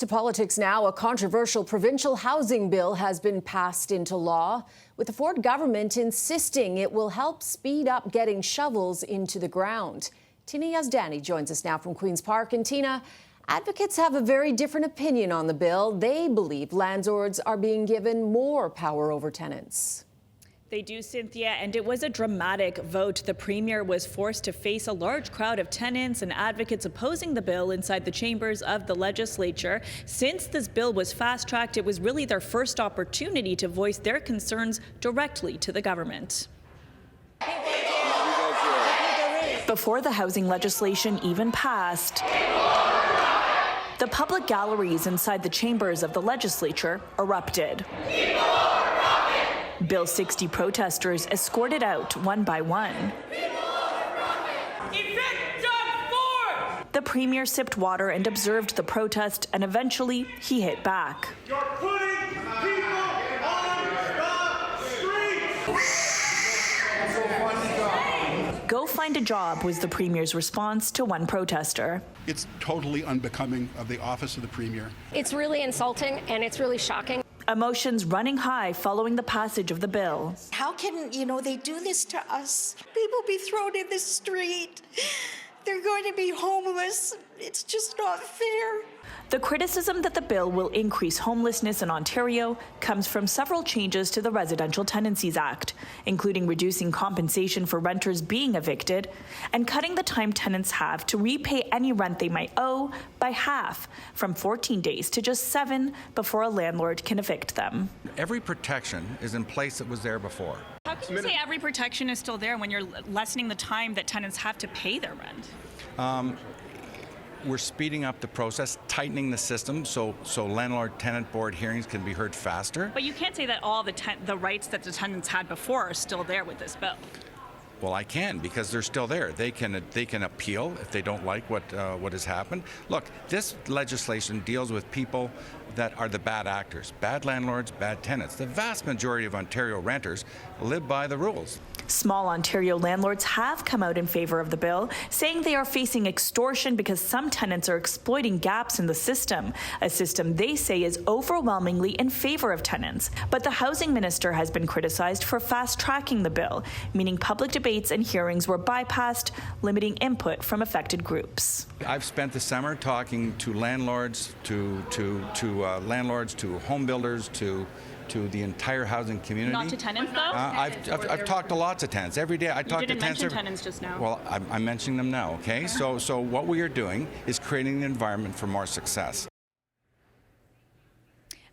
To politics now, a controversial provincial housing bill has been passed into law, with the Ford government insisting it will help speed up getting shovels into the ground. Tina Yazdani joins us now from Queen's Park. And Tina, advocates have a very different opinion on the bill. They believe landlords are being given more power over tenants. They do, Cynthia, and it was a dramatic vote. The Premier was forced to face a large crowd of tenants and advocates opposing the bill inside the chambers of the legislature. Since this bill was fast-tracked, it was really their first opportunity to voice their concerns directly to the government. Before the housing legislation even passed, the public galleries inside the chambers of the legislature erupted. Bill 60 protesters escorted out one by one. The Premier sipped water and observed the protest, and eventually he hit back. You're putting people on the streets! Go find a job was the Premier's response to one protester. It's totally unbecoming of the office of the Premier. It's really insulting and it's really shocking. Emotions running high following the passage of the bill. How can, they do this to us? People be thrown in the street. They're going to be homeless. It's just not fair. The criticism that the bill will increase homelessness in Ontario comes from several changes to the Residential Tenancies Act, including reducing compensation for renters being evicted and cutting the time tenants have to repay any rent they might owe by half, from 14 days to just 7 before a landlord can evict them. Every protection is in place that was there before. How can you say every protection is still there when you're lessening the time that tenants have to pay their rent? We're speeding up the process, tightening the system so landlord-tenant board hearings can be heard faster. But you can't say that all the rights that the tenants had before are still there with this bill. Well, I can, because they're still there. They can appeal if they don't like what has happened. Look, this legislation deals with people that are the bad actors, bad landlords, bad tenants. The vast majority of Ontario renters live by the rules. Small Ontario landlords have come out in favor of the bill, saying they are facing extortion because some tenants are exploiting gaps in the system, a system they say is overwhelmingly in favor of tenants. But the housing minister has been criticized for fast-tracking the bill, meaning public debates and hearings were bypassed, limiting input from affected groups. I've spent the summer talking to landlords, to landlords, to home builders, to the entire housing community. Not to tenants, though? I've talked to lots of tenants. Every day I talk to tenants. You didn't mention tenants just now. Well, I'm mentioning them now, okay? So what we are doing is creating an environment for more success.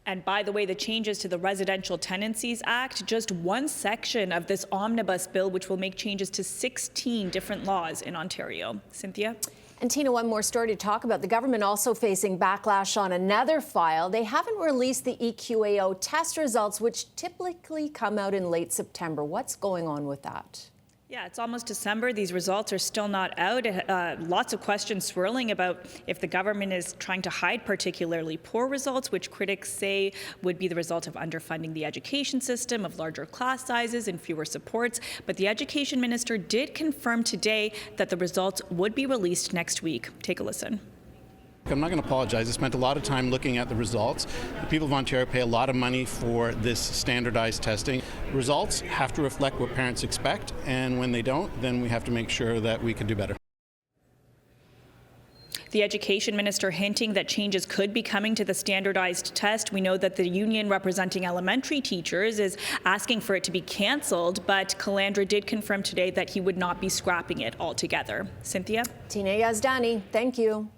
And by the way, the changes to the Residential Tenancies Act, just one section of this omnibus bill, which will make changes to 16 different laws in Ontario. Cynthia? And Tina, one more story to talk about. The government also facing backlash on another file. They haven't released the EQAO test results, which typically come out in late September. What's going on with that? Yeah, it's almost December. These results are still not out. Lots of questions swirling about if the government is trying to hide particularly poor results, which critics say would be the result of underfunding the education system, of larger class sizes and fewer supports. But the education minister did confirm today that the results would be released next week. Take a listen. I'm not going to apologize. I spent a lot of time looking at the results. The people of Ontario pay a lot of money for this standardized testing. Results have to reflect what parents expect, and when they don't, then we have to make sure that we can do better. The education minister hinting that changes could be coming to the standardized test. We know that the union representing elementary teachers is asking for it to be cancelled, but Calandra did confirm today that he would not be scrapping it altogether. Cynthia? Tina Yazdani, thank you.